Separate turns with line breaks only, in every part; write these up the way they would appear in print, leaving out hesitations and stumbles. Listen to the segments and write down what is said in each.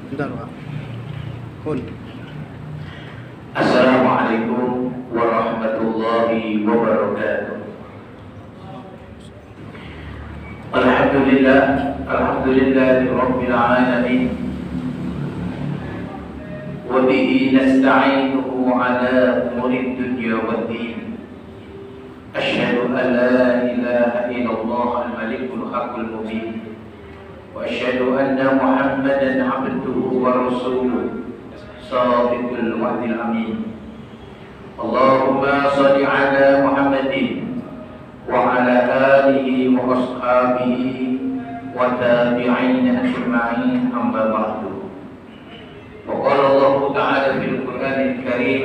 Bentar, Pak. Kun.
Assalamualaikum warahmatullahi wabarakatuh. Alhamdulillahi rabbil alamin. Wa bihi nasta'inuhu ala umuri dunya waddin. Asyhadu an la ilaha illallah al-malikul haqqul mubin. وأشهد أن محمدا عبده ورسوله صادق الوعد الأمين. اللهم صل على محمد وعلى آله وأصحابه وتابعين أجمعين أما بعد. وقال الله تعالى في القرآن الكريم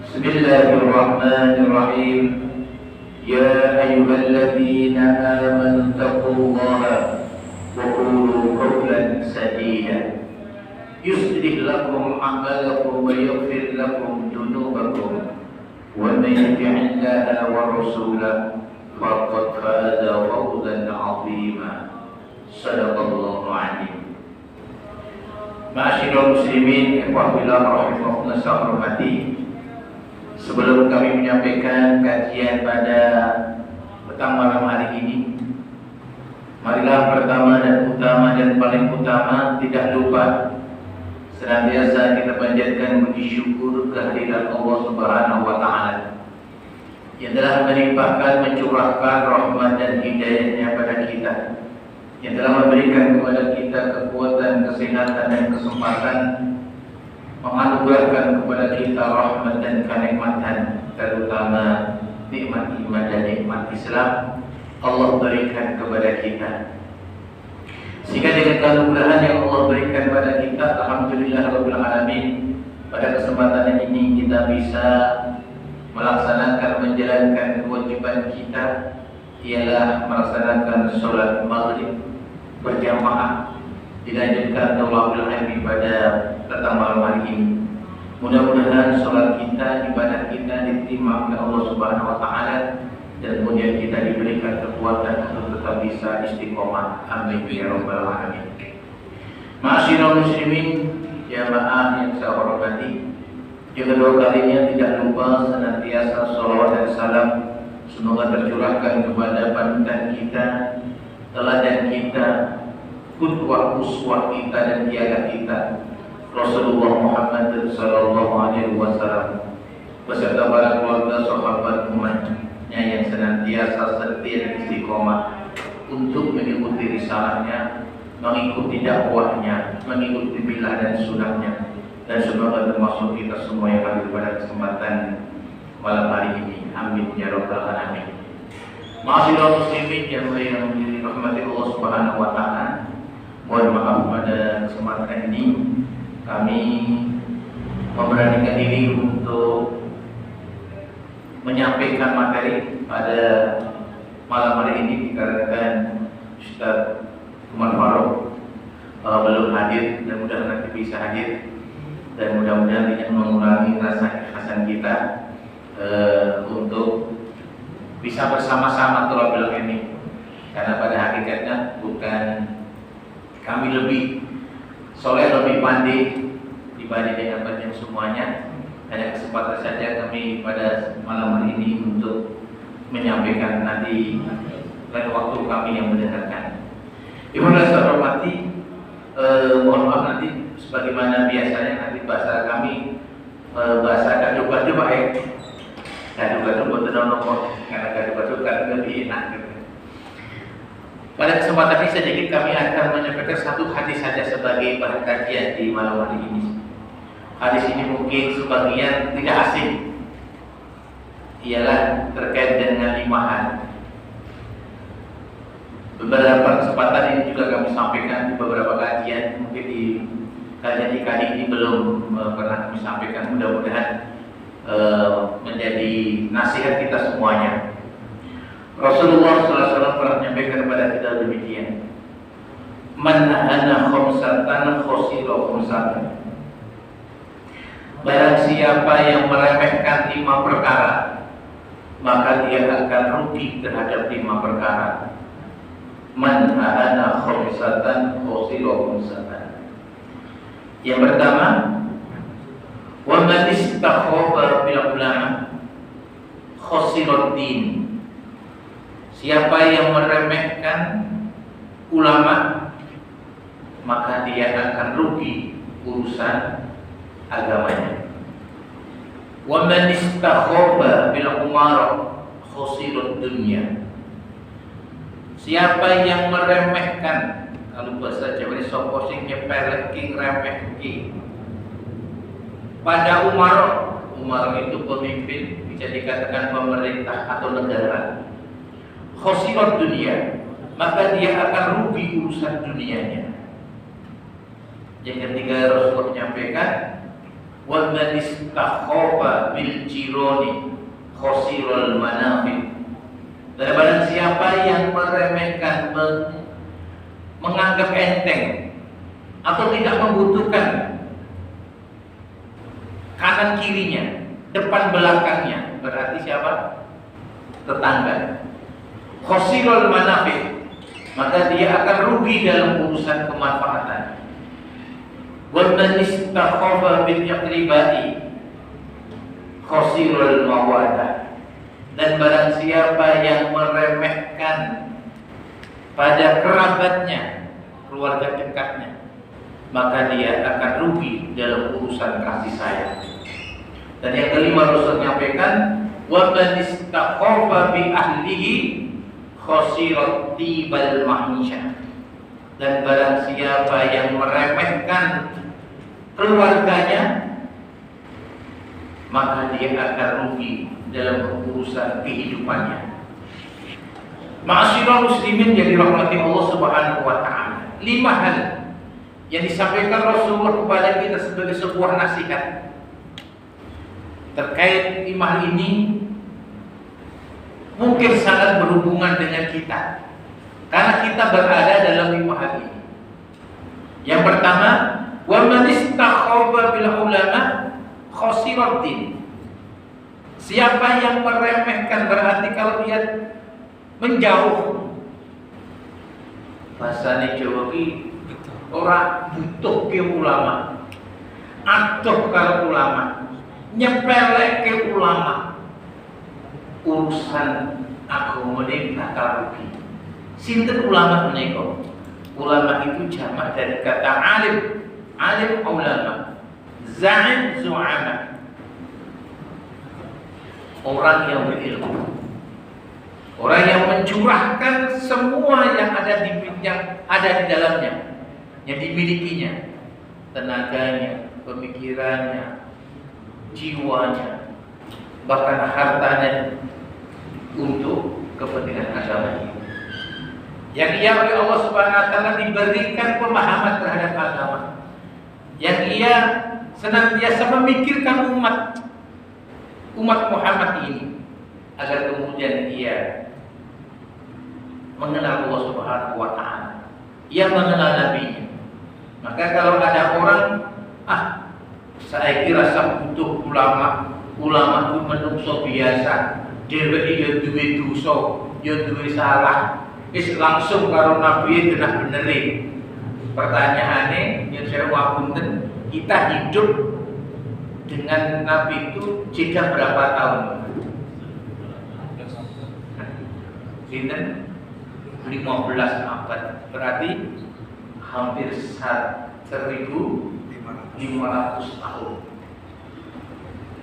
بسم الله الرحمن الرحيم يا أيها الذين آمنوا اتقوا الله وقولوا قولا سديدا يصلح لكم أعمالكم ويغفر لكم ذنوبكم ومن يطع الله ورسوله فقد فاز فوزا عظيما. صدق الله العظيم. Ma'asyiral muslimin, ikhwah fillah rahimakumullah saya hormati. Sebelum kami menyampaikan kajian pada petang malam hari ini, marilah pertama dan paling utama tidak lupa senantiasa kita panjatkan puji syukur kehadirat Allah Subhanahu wa taala yang telah melimpahkan, mencurahkan rahmat dan hidayahnya pada kita, yang telah memberikan kepada kita kekuatan, kesehatan dan kesempatan, menganugerahkan kepada kita rahmat dan kenikmatan, terutama nikmat iman dan nikmat Islam Allah berikan kepada kita. Sehingga dengan keanugeraan yang Allah berikan kepada kita, alhamdulillah rabbil alamin, pada kesempatan ini kita bisa melaksanakan, menjalankan kewajiban kita, ialah melaksanakan sholat maghrib berjamaah dilanjutkan tawaful haji pada petang malam hari ini. Mudah-mudahan sholat kita, ibadah kita diterima oleh Allah Subhanahu wa taala dan kemudian kita diberikan kekuatan untuk tetap bisa istiqomah. Amin ya rabbal alamin. Ma'asyiral muslimin, jamaah yang saya hormati, yang kedua kalinya tidak lupa senantiasa salawat dan salam semoga tercurahkan kepada panutan kita, teladan kita, qudwah uswah kita dan piala kita, Rasulullah Muhammad sallallahu alaihi wasallam beserta para keluarga sahabat umatnya yang senantiasa setia dan istiqomah untuk mengikuti risalahnya, mengikuti dakwahnya, mengikuti milah dan sunahnya, dan semoga termasuk kita semua yang hadir pada kesempatan malam hari ini. Amin ya rabbal alamin. Ma'asyiral muslimin yang dirahmati Allah Subhanahu wa taala, mohon maaf pada kesempatan ini kami memberanikan diri untuk menyampaikan materi pada malam hari ini dikarenakan Ustaz Umar Faruk belum hadir, dan mudah-mudahan nanti bisa hadir, dan mudah-mudahan tidak mengurangi rasa ikhlasan kita untuk bisa bersama-sama tolabul ilmi, karena pada hakikatnya bukan kami lebih soleh, lebih pandai dibanding dengan yang semuanya. Hanya kesempatan saja kami pada malam hari ini untuk menyampaikan, nanti lain waktu kami yang mendengarkan. Ibu dan saudara hormati, mohon maaf nanti sebagaimana biasanya nanti bahasa kami bahasa gaduh-gaduh baik, gaduh-gaduh betul nomor, karena gaduh-gaduh kan lebih enak. Pada kesempatan ini sedikit kami akan menyampaikan satu hadis saja sebagai bahan kajian di malam hari ini. Hadis ini mungkin sebagian tidak asing, ialah terkait dengan 5 hal. Beberapa kesempatan ini juga kami sampaikan di beberapa kajian, mungkin di kajian kali ini belum pernah kami sampaikan. Mudah-mudahan menjadi nasihat kita semuanya. Rasulullah SAW pernah menyampaikan kepada kita demikian: Man hana khomsatan khosiro khomsatan. Barang siapa yang meremehkan 5 perkara, maka dia akan rugi terhadap 5 perkara. Man hana khomsatan khosiro khomsatan. Yang pertama, wa man istakhafa bil ulama khasirat din. Siapa yang meremehkan ulama, maka dia akan rugi urusan agamanya. Wa man istakhafa bil umara khasirat dunya. Siapa yang meremehkan, kalau bahasa Jawa ini sapa sing nyepelek king remeh ki. Pada Umar itu pemimpin, bisa dikatakan pemerintah atau negara. Khosirat dunia, maka dia akan rugi urusan dunianya. Yang ketiga Rasulullah menyampaikan, wa man istakhafa bil jirani khosiral manafi. Dan barang siapa yang meremehkan, menganggap enteng atau tidak membutuhkan kanan kirinya, depan belakangnya, berarti siapa? Tetangga. Khosirul manafi, maka dia akan rugi dalam urusan kemanfaatan. Wa man istakhafa bil iqribati khosirul mawadah. Dan barang siapa yang meremehkan pada kerabatnya, keluarga dekatnya, maka dia akan rugi dalam urusan kasih sayang. Dan yang kelima Rasul menyampaikan, wa man istakhafa bi ahlihi khasirat tibal ma'isyah. Dan barang siapa yang meremehkan keluarganya, maka dia akan rugi dalam urusan kehidupannya. Ma'asyiral muslimin yang dirahmati Allah Subhanahu wa taala. 5 hal yang disampaikan Rasulullah kepada kita sebagai sebuah nasihat terkait 5 hal ini mungkin sangat berhubungan dengan kita, karena kita berada dalam 5 hal ini. Yang pertama, wa man istakhafa bil ulama khasirat din. Siapa yang meremehkan, berarti kalau dia menjauh, bahasa Jawa ki orang butuh ke ulama, atuh kalau ulama, nyepelek ke ulama, urusan agama ini bakal rugi. Sinten ulama menika? Ulama itu jamak dari kata alim, alim ulama, za'im zu'ama. Orang yang berilmu, orang yang mencurahkan semua yang ada di dalamnya, yang dimilikinya, tenaganya, pemikirannya, jiwanya, bahkan hartanya untuk kepentingan agama ini. Yang ia oleh Allah Subhanahu wa taala diberikan pemahaman terhadap agama, yang ia senantiasa memikirkan umat Muhammad ini agar kemudian ia mengenal Allah Subhanahu wa taala, ia mengenal nabinya. Maka kalau ada orang, saya kira butuh ulama itu menungso biasa, dheweke ya duwe dosa, ya duwe salah, wis langsung karo nabi genah benere. Pertanyaane yen saya wapunten, kita hidup dengan nabi itu jeda berapa tahun? Sinten? 15 abad. Berarti hampir 1.500 tahun.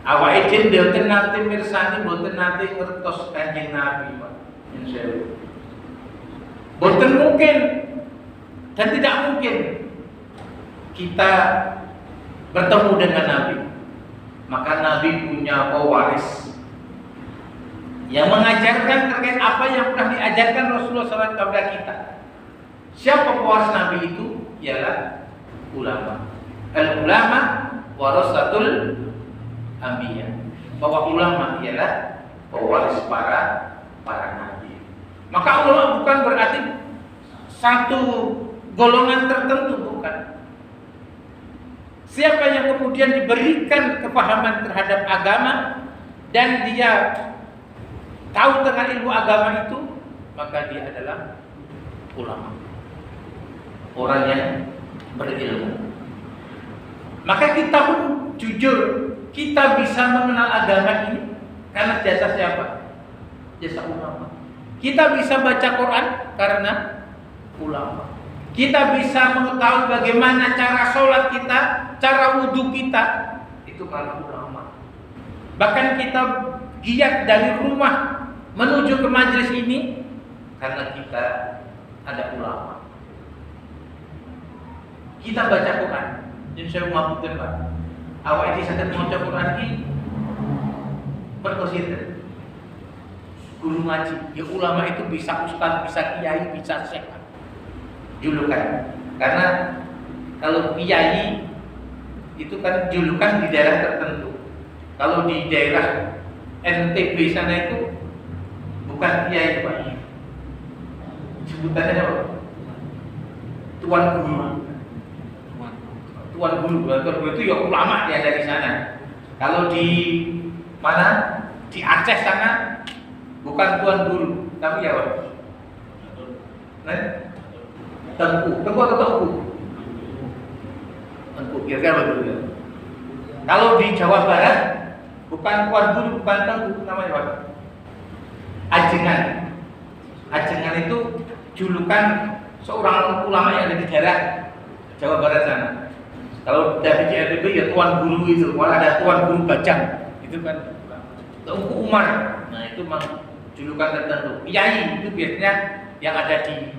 Awake dhewe mboten nate mirsani, mboten nate ngertos Kanjeng Nabi, Pak. Insyaallah. Mboten mungkin dan tidak mungkin kita bertemu dengan Nabi. Maka Nabi punya pewaris yang mengajarkan terkait apa yang pernah diajarkan Rasulullah SAW kepada kita. Siapa pewaris Nabi itu? Ialah ulama. Al-ulama warasatul anbiya. Bahwa ulama ialah pewaris para nabi. Maka ulama bukan berarti satu golongan tertentu, bukan. Siapa yang kemudian diberikan kepahaman terhadap agama dan dia tahu tentang ilmu agama itu, maka dia adalah ulama, orang yang berilmu. Maka kita pun jujur, kita bisa mengenal agama ini karena jasa siapa? Jasa ulama. Kita bisa baca Quran karena ulama. Kita bisa mengetahui bagaimana cara sholat kita, cara wudhu kita, itu karena ulama. Bahkan kita giat dari rumah menuju ke majelis ini karena kita ada ulama. Kita baca Quran, jadi saya mampu Pak. Awak ini sakit membaca Quran ini berkonsisten. Guru ngaji, ya ulama itu bisa ustaz, bisa kiai, bisa syekh. Julukan. Karena kalau kiai itu kan julukan di daerah tertentu. Kalau di daerah NTB sana itu bukan kiai Pak. Sebutannya apa? Tuan guru. Tuan guru itu ya ulama dia dari sana. Kalau di mana? Di Aceh sana bukan tuan guru, tapi ya Pak. Tengku atau tengku? Tengku, kira-kira begitu ya. Kalau di Jawa Barat bukan tuan guru, bukan tengku, namanya Pak. Ajengan. Ajengan itu julukan seorang ulama yang ada di daerah Jawa Barat sana. Kalau dari JRTB ya tuan guru itu, malah ada tuan guru Bajang, itu kan Tengku Umar. Nah itu memang julukan tertentu. Kiai itu biasanya yang ada di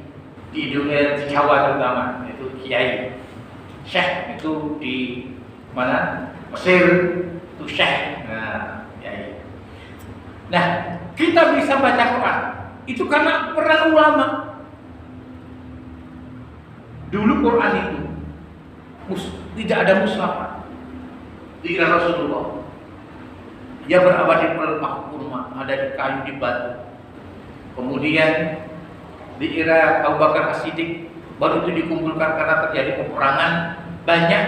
Indonesia, di Jawa terutama, itu kiai. Syekh itu di mana? Mesir itu syekh. Nah, kiai. Nah, kita bisa baca Quran itu karena peran ulama. Dulu Quran itu tidak ada mushaf di era Rasulullah. Dia berada di pelepah kurma, ada di kayu, di batu. Kemudian di era Abu Bakar As-Siddiq baru itu dikumpulkan karena terjadi peperangan, banyak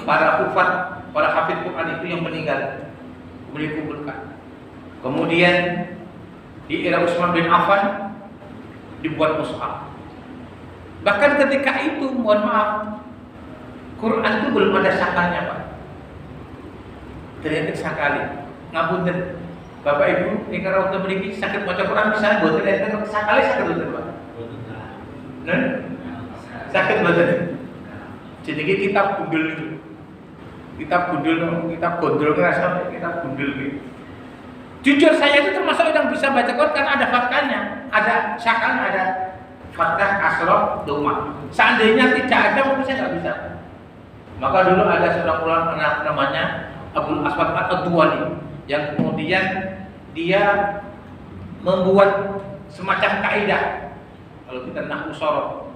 para hufaz, para hafid Quran itu yang meninggal, kemudian dikumpulkan. Kemudian di era Utsman bin Affan dibuat mushaf. Bahkan ketika itu, mohon maaf, Quran itu belum ada sakalnya Pak. Ternyata sekali. Ngapunten, Bapak Ibu, ini kalau kita memiliki sakit baca Quran bisa buat ternyata sekali sakit betul Pak. Nah, sakit betul. Jadi kita gundul itu, kita gondrol ngerasa, kita gundul gitu. Jujur saya itu termasuk yang bisa baca Quran karena ada fatkahnya, ada sakalnya, ada fatkah, kasroh, doma. Seandainya tidak ada, mungkin saya nggak bisa. Maka dulu ada seorang ulama namanya Abdul Aswad Ad-Duwali yang kemudian dia membuat semacam kaidah kalau kita nahwu shoroh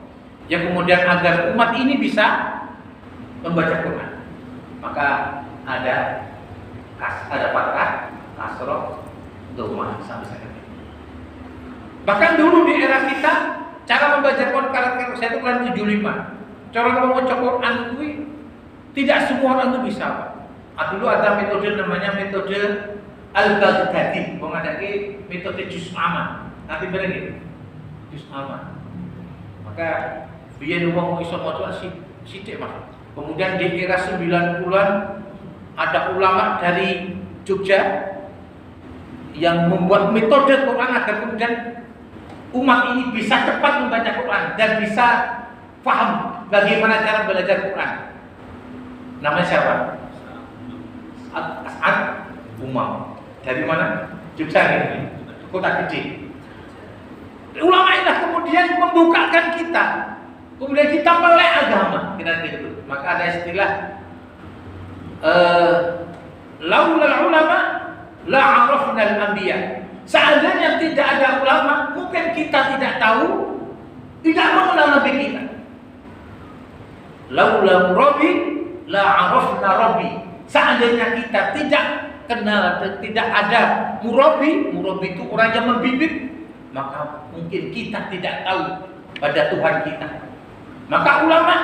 yang kemudian agar umat ini bisa membaca Quran, maka ada fathah, kasroh, doma sampai sekarang. Bahkan dulu di era kita cara membaca Quran kalau saya itu Quran 75. Cara membaca Quran itu tidak semua orang itu bisa Pak. Dulu ada metode namanya metode Al-Baghdadi, mengadaki metode juz aman. Nanti berani juz aman. Maka biar wong iso maca sithik Mas. Kemudian di era 90-an ada ulama dari Jogja yang membuat metode Quran agar kemudian umat ini bisa cepat membaca Quran dan bisa paham bagaimana cara belajar Quran. Namanya siapa? As'ad Umam. Dari mana? Jogja ini, kota gede. Ulama ini kemudian membukakan kita, kemudian kita melek agama, kira gitu. Maka ada istilah laulal ulama la arafna al-anbiya. Seandainya tidak ada ulama, mungkin kita tidak tahu, tidak mengenal Nabi kita. Laula rabbi la arafna rabbi. Seandainya kita tidak kenal, tidak ada murabi itu orang yang membimbing, maka mungkin kita tidak tahu pada Tuhan kita. Maka ulama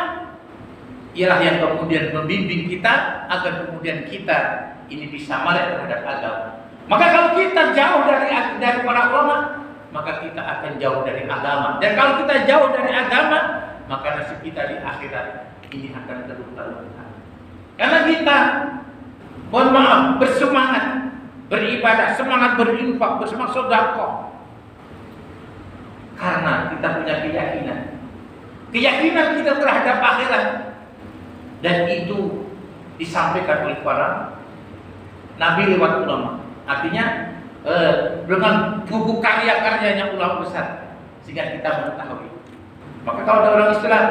ialah yang kemudian membimbing kita agar kemudian kita ini bisa melek terhadap agama. Maka kalau kita jauh dari para ulama, maka kita akan jauh dari agama. Dan kalau kita jauh dari agama, maka nasib kita di akhirat ini akan terluka-luka. Karena kita, mohon maaf, bersemangat beribadah, semangat berinfak, bersemangat sedekah. Karena kita punya keyakinan kita terhadap akhirat, dan itu disampaikan oleh para nabi lewat ulama. Artinya dengan buku karya-karyanya ulama besar, sehingga kita mengetahui. Maka kalau ada orang istilah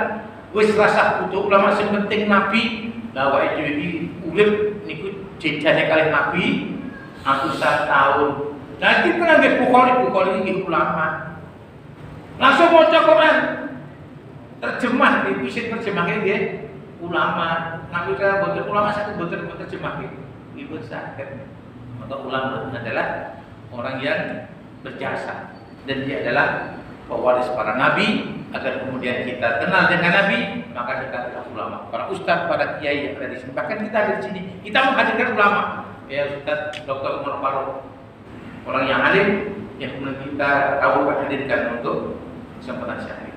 wis rasa butuh ulama sing penting nabi, bahwa itu di urip niku jejane kali nabi atusan tahun. Nanti pernah nggih Bukhari ini ulama. Langsung maca Quran. Terjemah dipisit terjemahke nggih ulama. Nabi ka boten ulama satu boten terjemahke. Ibu sakit. Maka ulama adalah orang yang berjasa, dan dia adalah pewaris para nabi. Agar kemudian kita kenal dengan nabi, maka kita adalah ulama. Para ustaz, para kiai yang ada di sini, bahkan kita ada di sini, kita menghadirkan ulama. Ya Ustaz Dr. Umar Faruk, orang yang alim yang kemudian kita hadirkan untuk kesempatan syahid.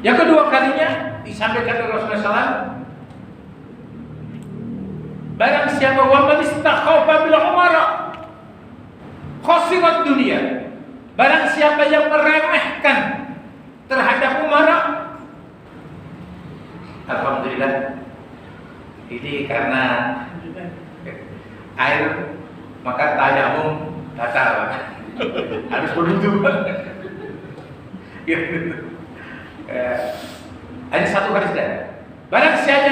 Yang kedua kalinya disampaikan oleh Rasulullah SAW, barang siapa waman istakhafa bil umara khasirat dunia, barang siapa yang meremehkan terhadap umara, alhamdulillah ini karena air maka tayamum batal, harus berwudu. Ada satu hadis dan barang siapa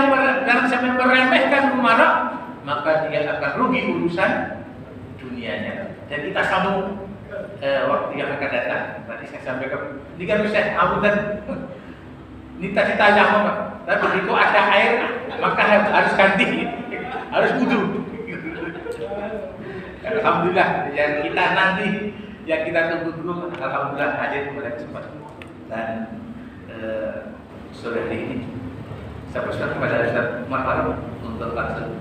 yang meremehkan umara, maka dia akan rugi urusan dunianya. Dan kita sambung waktu yang akan datang. Tadi saya sampaikan, ini kan bisa abudan. Ini tadi tanya tapi begitu ada air maka harus ganti, harus wudu. Alhamdulillah yang kita nanti, yang kita tunggu-tunggu, alhamdulillah hadir pada cepat. Dan sore hari ini saya persilakan kepada Ustaz Umar Faruk untuk langsung.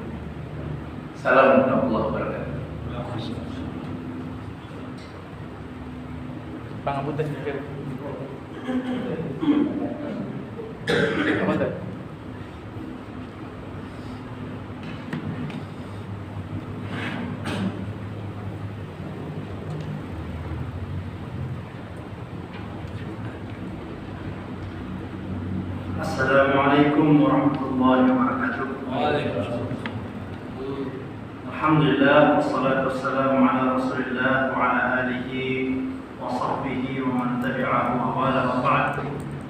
Assalamualaikum warahmatullahi wabarakatuh. Pangapunten juga. Apa tuh?
Assalamualaikum warahmatullahi wabarakatuh.
Waalaikumsalam.
Alhamdulillah, wassalatu wassalamu ala Rasulillah wa ala alihi wa sahbihi wa man tabi'ahu wa wala wa ba'd.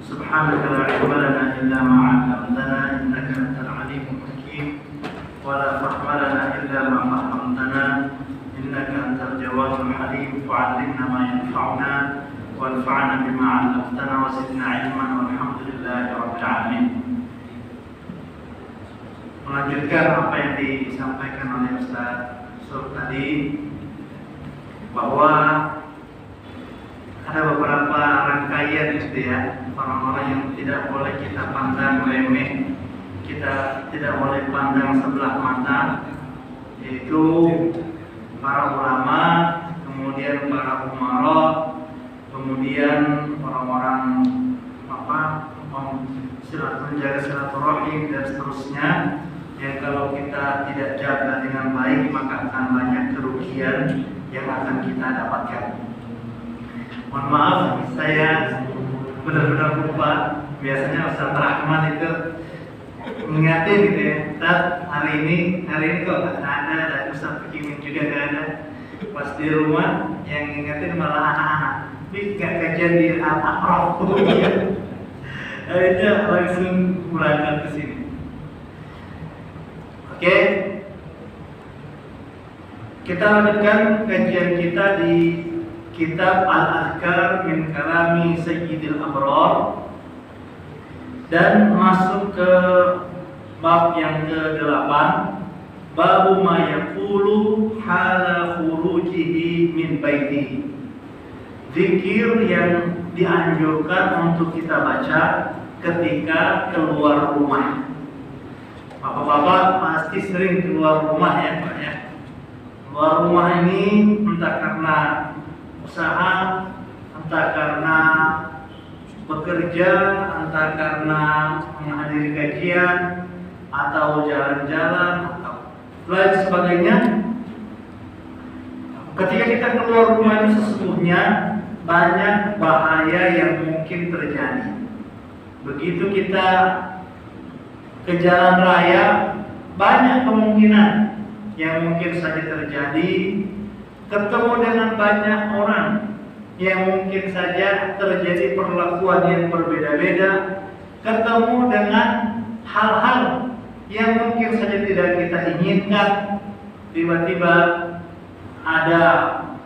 Subhanaka la ilma lana illa ma 'allamtana innaka antal alimul hakim wa la fahma lana illa ma fahhamtana innaka antal jawadul halim fa'allimna ma yanfa'una wanfa'na bima 'allamtana wa zidna 'ilman walhamdulillahi rabbil alamin. Melanjutkan apa yang disampaikan oleh Ustaz Sur tadi, bahwa ada beberapa rangkaian gitu ya, orang-orang yang tidak boleh kita pandang remeh, kita tidak boleh pandang sebelah mata, yaitu para ulama, kemudian para umara, kemudian orang-orang menjaga silaturahim dan seterusnya, yang kalau kita tidak jaga dengan baik maka akan banyak kerugian yang akan kita dapatkan. Mohon maaf, saya benar-benar lupa. Biasanya Ustaz Rahman itu mengingatin gitu ya, Ustaz hari ini kok nggak ada, dan Ustaz Pikimin juga nggak ada. Pas di rumah yang ngingetin malah anak-anak. Tapi nggak kajian di Al-A'raf. Akhirnya langsung berangkat ke sini. Oke, kita lanjutkan kajian kita di kitab Al-Adhkar min Kalami Sayyidil Abrar, dan masuk ke bab yang ke-8, babu ma yaqulu hala khurujihi min baiti. Zikir yang dianjurkan untuk kita baca ketika keluar rumah. Bapak-bapak pasti sering keluar rumah ya Pak ya. Keluar rumah ini entah karena usaha, entah karena bekerja, entah karena menghadiri kajian, atau jalan-jalan atau lain sebagainya. Ketika kita keluar rumah itu sesungguhnya banyak bahaya yang mungkin terjadi. Begitu kita ke jalan raya, banyak kemungkinan yang mungkin saja terjadi. Ketemu dengan banyak orang yang mungkin saja terjadi perlakuan yang berbeda-beda. Ketemu dengan hal-hal yang mungkin saja tidak kita inginkan. Tiba-tiba ada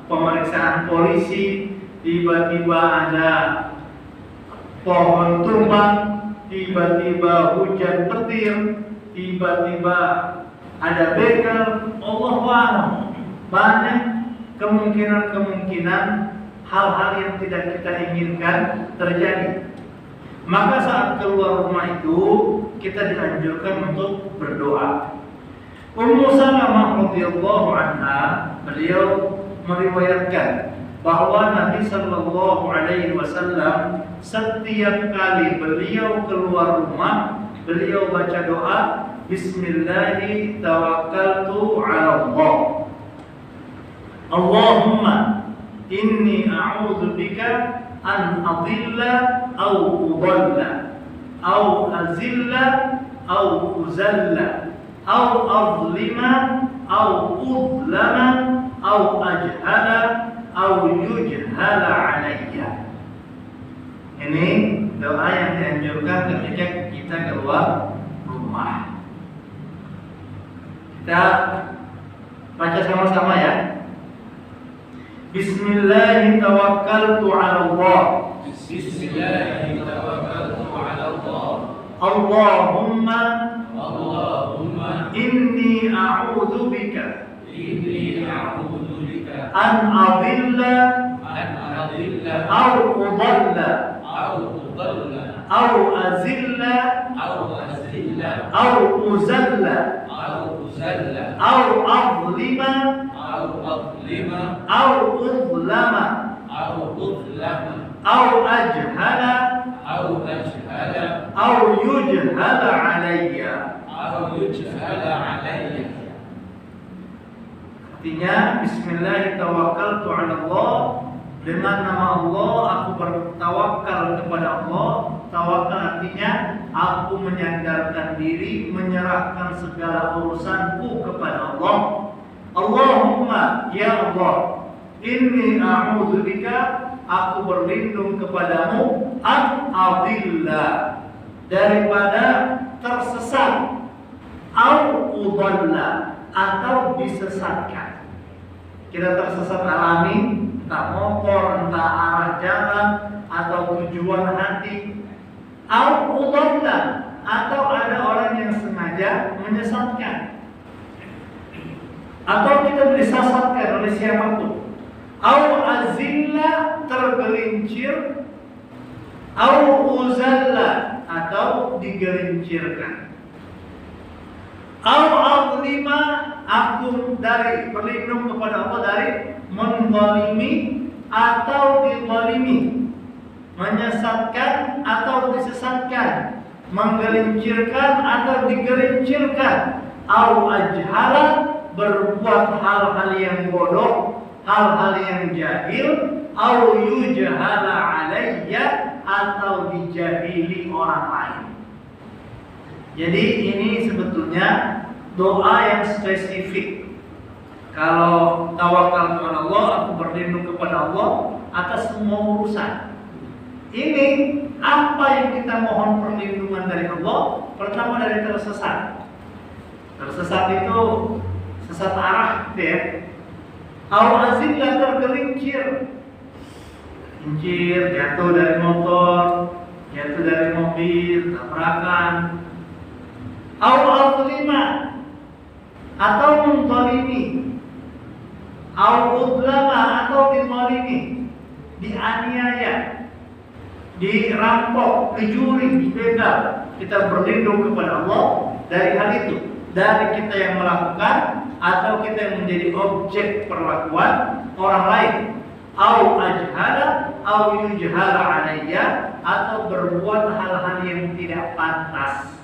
pemeriksaan polisi, tiba-tiba ada pohon tumbang, tiba-tiba hujan petir, tiba-tiba ada begal. Allahuakbar, banyak kemungkinan hal-hal yang tidak kita inginkan terjadi. Maka saat keluar rumah itu kita dianjurkan untuk berdoa. Ummu Salamah radhiyallahu anha, beliau meriwayatkan bahwa Nabi sallallahu alaihi wasallam setiap kali beliau keluar rumah, beliau baca doa, Bismillahi tawakkaltu 'ala Allah. Allahumma inni a'udzu bika an adilla aw udalla aw azilla aw uzalla aw azlima aw udlama aw ajhala aw yujhala alayya. Ini doa yang dianjurkan ketika kita keluar rumah. Kita baca sama-sama ya. Bismillahi tawakkaltu 'ala Allah.
Bismillahi tawakkaltu 'ala Allah.
Allahumma inni a'udzu bika an adilla aw udalla aw azilla aw uzalla aw adlima aw udlama aw ajhala aw yujhala alayya. Artinya Bismillahirrahmanirrahim, dengan nama Allah aku bertawakal kepada Allah. Tawakal artinya aku menyandarkan diri, menyerahkan segala urusanku kepada Allah. Allahumma, ya Allah, inni a'udzubika, aku berlindung kepadamu, an adilla, daripada tersesat, au udalla, atau disesatkan. Kita tersesat alami, entah motor, entah arah jalan, atau tujuan hati, au udalla, atau ada orang yang sengaja menyesatkan, atau kita disesatkan oleh siapapun, au azilla, tergelincir, au uzalla, atau digelincirkan, au azlima, aku berlindung kepada Allah dari menzalimi atau dizalimi, menyesatkan atau disesatkan, menggelincirkan atau digelincirkan, au ajhala, berbuat hal-hal yang bodoh, hal-hal yang jahil, au yujhala alayya, atau dijahili orang lain. Jadi ini sebetulnya doa yang spesifik. Kalau tawakal kepada Allah, aku berlindung kepada Allah atas semua urusan. Ini apa yang kita mohon perlindungan dari Allah? Pertama dari tersesat. Tersesat itu sesat arah, ya. Al-azillah, tergelincir, jatuh dari motor, jatuh dari mobil, tabrakan. Al-azlima, atau menzalimi, al-udlama, atau dizalimi, dianiaya, dirampok, dicuri, dibegal. Kita berlindung kepada Allah dari hal itu, dari kita yang melakukan atau kita yang menjadi objek perlakuan orang lain. Au ajhala au yujhala alayya, atau berbuat hal-hal yang tidak pantas.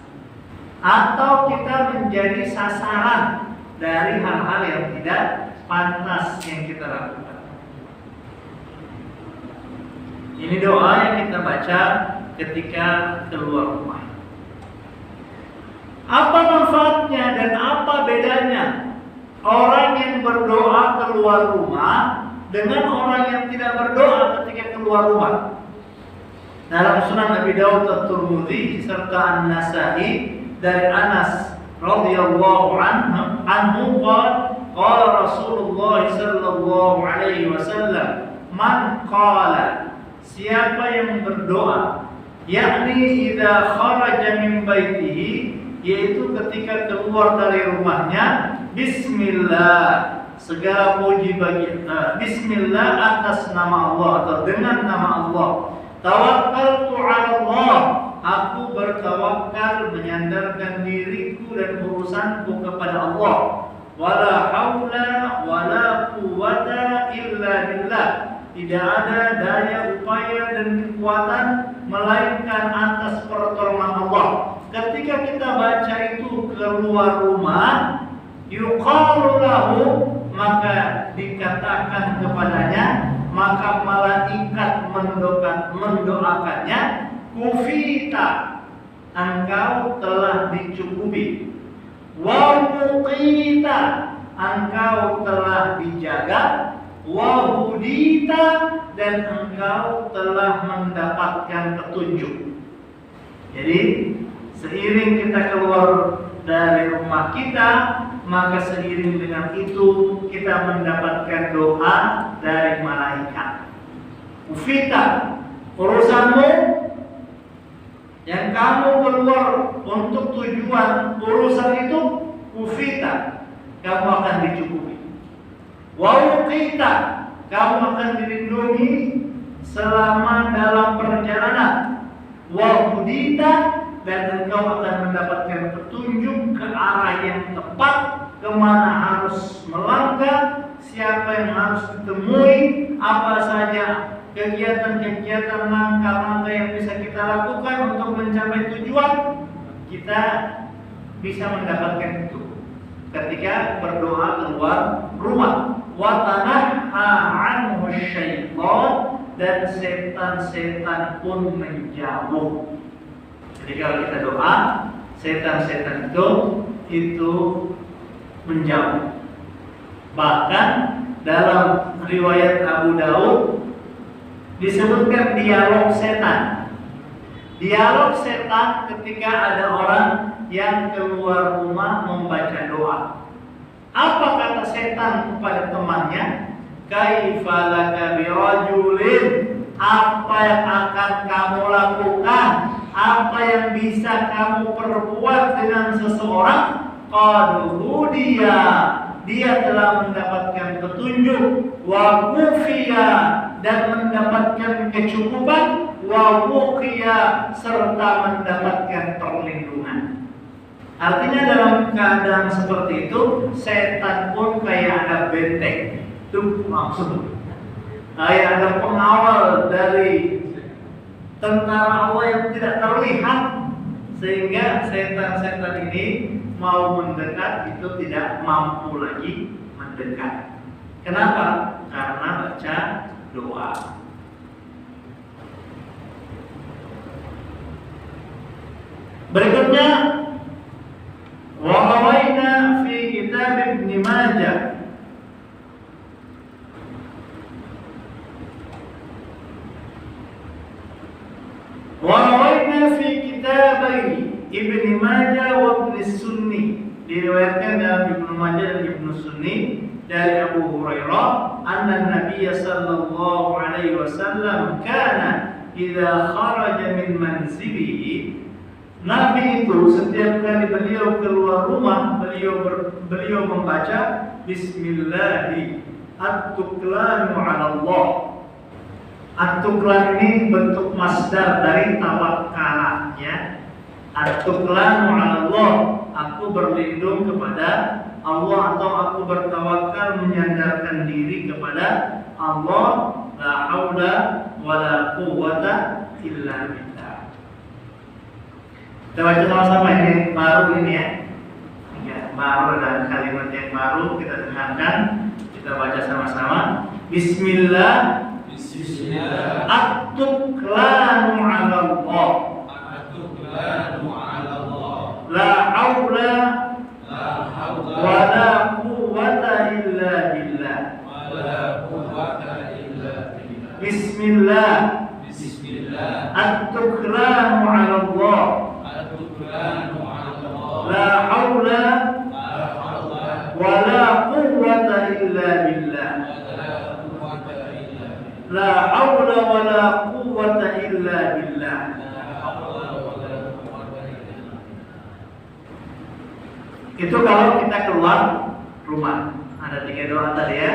atau kita menjadi sasaran dari hal-hal yang tidak pantas yang kita lakukan. Ini doa yang kita baca ketika keluar rumah. Apa manfaatnya dan apa bedanya orang yang berdoa keluar rumah dengan orang yang tidak berdoa ketika keluar rumah? Dalam Sunan Abi Dawud At-Tirmidzi serta An-Nasa'i dari Anas radhiyallahu anhu qala Rasulullah sallallahu alaihi wasallam, man qala, siapa yang berdoa, yakni idza kharaja min baitihi, yaitu ketika keluar dari rumahnya, bismillah, segala puji bagi bismillah atas nama Allah atau dengan nama Allah. Tawakkaltu 'ala Allah, aku bertawakal menyandarkan diriku dan urusanku kepada Allah. Wala haula wala quwwata illa billah, tidak ada daya upaya dan kekuatan melainkan atas pertolongan Allah. Ketika kita baca itu keluar rumah, yuqalu lahu, maka dikatakan kepadanya, maka malaikat mendoakannya, kufita, engkau telah dicukupi, wa muqita, engkau telah dijaga, wa hudita, dan engkau telah mendapatkan petunjuk. Jadi seiring kita keluar dari rumah kita, maka seiring dengan itu kita mendapatkan doa dari malaikat. Ufita, urusanmu yang kamu keluar untuk tujuan urusan itu, ufita, kamu akan dicukupi. Wauqita, kamu akan dilindungi selama dalam perjalanan. Wahudita, dan engkau akan mendapatkan petunjuk ke arah yang tepat, kemana harus melangkah, siapa yang harus ditemui, apa saja kegiatan-kegiatan, langkah-langkah yang bisa kita lakukan untuk mencapai tujuan. Kita bisa mendapatkan itu ketika berdoa keluar rumah. Wa tanahha 'anhu syaitan, dan setan-setan pun menjauh. Jadi kalau kita doa, setan-setan itu menjauh. Bahkan dalam riwayat Abu Daud disebutkan dialog setan. Dialog setan ketika ada orang yang keluar rumah membaca doa. Apa kata setan kepada temannya? Kaifa laka birajulin, apa yang akan kamu lakukan, apa yang bisa kamu perbuat dengan seseorang? Qad hudiya, dia telah mendapatkan petunjuk, wa kufiya, dan mendapatkan kecukupan, wa wuqiya, serta mendapatkan perlindungan. Artinya dalam keadaan seperti itu, setan pun kayak ada benteng. Itu maksud, kayak ada pengawal dari tentara Allah yang tidak terlihat, sehingga setan-setan ini mau mendekat itu tidak mampu lagi mendekat. Kenapa? Karena baca doa. Berikutnya, wa rawaina fi kitab Ibn Majah, Warawaina fi kitabai Ibn Majah wa Ibn Sunni, diriwayatkan dalam Ibn Majah dan Ibn Sunni dari Abu Hurairah, anna Nabiy sallallahu alaihi wasallam kana idza kharaja min manzilihi, Nabi itu setiap kali beliau keluar rumah, beliau membaca Bismillahi at-tuklanu 'ala Allah. At-tuklan ini bentuk masdar dari tawakkala, ya. At-tuklanu 'ala Allah, aku berlindung kepada Allah atau aku bertawakal menyandarkan diri kepada Allah. La haula wala quwwata illa billah. Kita baca sama-sama, ini baru ini ya. Ya, baru dan kalimat yang baru kita dengarkan. Kita baca sama-sama. Bismillah.
Bismillah.
At-tuklanu 'ala Allah.
At-tuklanu 'ala Allah.
La haula
La hawla
wa la quwwata illa billah.
wa la quwwata illa billah.
Bismillah.
Bismillah.
At-tuklanu 'ala Allah.
At-tuklanu 'ala Allah.
La haula
La hawla
wa la quwwata illa billah.
wa la quwwata illa billah.
La haula wa la quwwata illa billah.
La hawla wa la quwwata illa billah.
Itu kalau kita keluar rumah. Ada 3 doa tadi ya.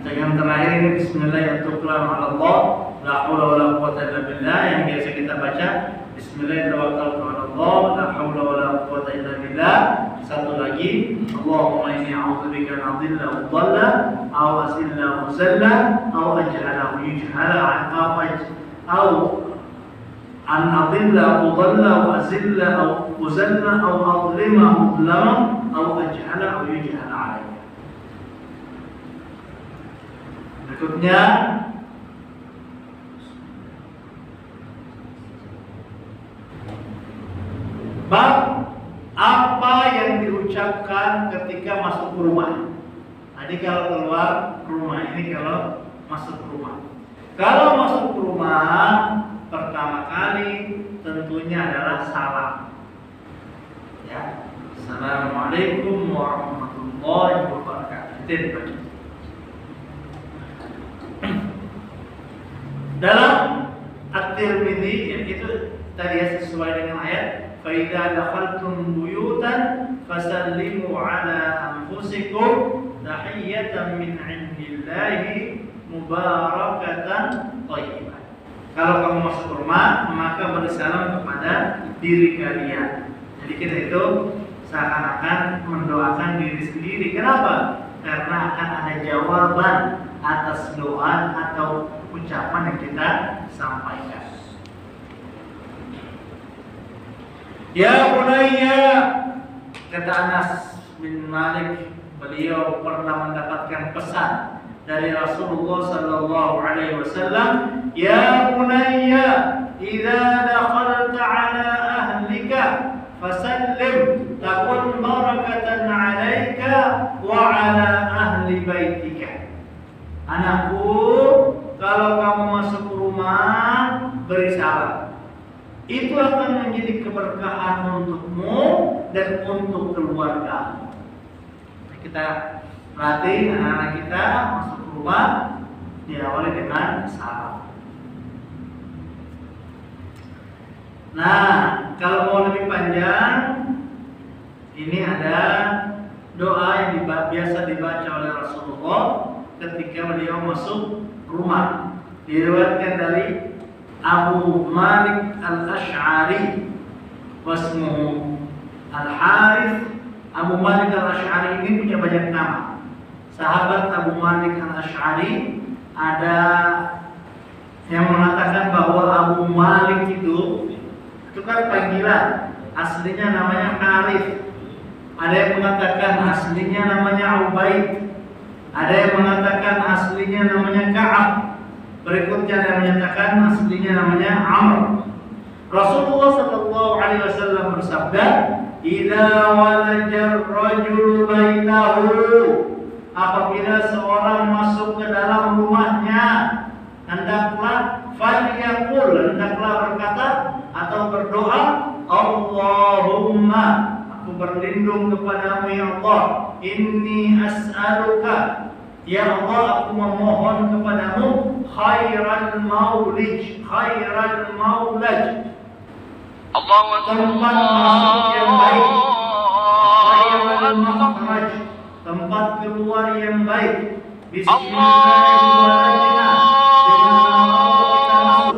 Yang terakhir ini Bismillahirrahmanirrahim. La haula wa la quwwata illa billah, yang biasa kita baca Bismillahirrahmanirrahim. La haula wa la quwwata illa billah. Satu lagi, Allahumma inni a'udzubika an adilla wa dhalla aw azilla wa zalla aw ajhala wa yujhala aw an adilla wa dhalla wa azilla aw uzalla aw adlima mudlama aw ajhala wa yujhala alayya. Berikutnya bab apa yang diucapkan ketika masuk ke rumah. Jadi kalau keluar rumah, ini kalau masuk ke rumah. Kalau masuk ke rumah pertama kali tentunya adalah salam. Ya. Assalamualaikum warahmatullahi wabarakatuh. Dalam At-Tirmidzi itu tadi ya, sesuai dengan ayat fa idza dakhaltum buyutan fasallimu ala anfusikum tahiyatan min 'indillahi mubarakatan thayyibah. Kalau kamu masuk rumah, maka bersalam kepada diri kalian. Jadi kita itu seakan-akan mendoakan diri sendiri. Kenapa? Karena akan ada jawaban atas doa atau ucapan yang kita sampaikan. Ya bunayya, kata Anas bin Malik, beliau pernah mendapatkan pesan dari Rasulullah sallallahu alaihi wasallam, ya bunayya, idza dakhalta ala ahlika fasallim takun barakatan 'alaika wa 'ala ahli baitika. Anakku, kalau kamu masuk rumah, beri salam. Itu akan menjadi keberkahan untukmu dan untuk keluarga. Kita latih anak-anak kita masuk rumah diawali dengan salam. Nah, kalau mau lebih panjang, ini ada doa yang biasa dibaca oleh Rasulullah ketika beliau masuk rumah. Diriwayatkan dari Abu Malik Al-Ash'ari, wasmuhu Al-Harith. Abu Malik Al-Ash'ari ini punya banyak nama. Sahabat Abu Malik Al-Ash'ari, ada yang mengatakan bahwa Abu Malik itu kan panggilan, aslinya namanya Harith. Ada yang mengatakan aslinya namanya Ubaid. Ada yang mengatakan aslinya namanya Ka'ab. Berikutnya ada yang menyatakan aslinya namanya Amr. Rasulullah sallallahu alaihi wasallam bersabda, "Idza walajar rajul baitahu," apabila seorang masuk ke dalam rumahnya, hendaklah hendaklah berkata atau berdoa, Allahumma, aku berlindung kepadamu ya Allah, inni as'aluka, ya Allah aku memohon kepadamu khairal maulij, tempat masuk yang baik, khairal makhraj, tempat keluar yang baik. Bismillah